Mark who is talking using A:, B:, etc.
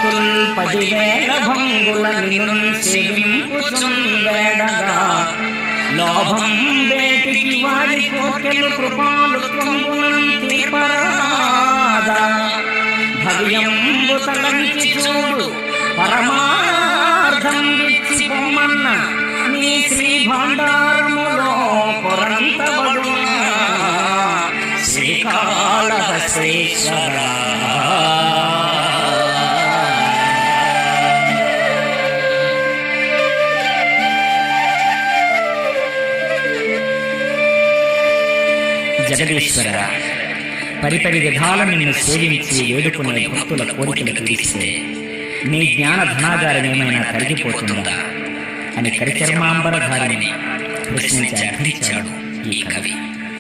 A: భక్తుల్ 10,000 భంగుల నిన్ను సేవింపుచుండగా లోభం వేటికి వారి కోర్కెలు కృపాలు త్వంగునంతి పరాదా భవ్యంబు తలంచి చూడు పరమార్థం విచ్చి పొమ్మన్న నీ శ్రీ భాండారములో పొరంతబడునా శ్రీకాళహస్తీశ్వర. జగదీశ్వర, పరిపరి విధాల నిన్ను సేవించి వేడుకునే భక్తుల కోరికలు తీరిస్తే నీ జ్ఞాన ధనాగారమేమైనా కరిగిపోతుందా అని కరిచర్మాంబరధారిని ప్రశ్నించి అర్థించాడు ఈ కవి.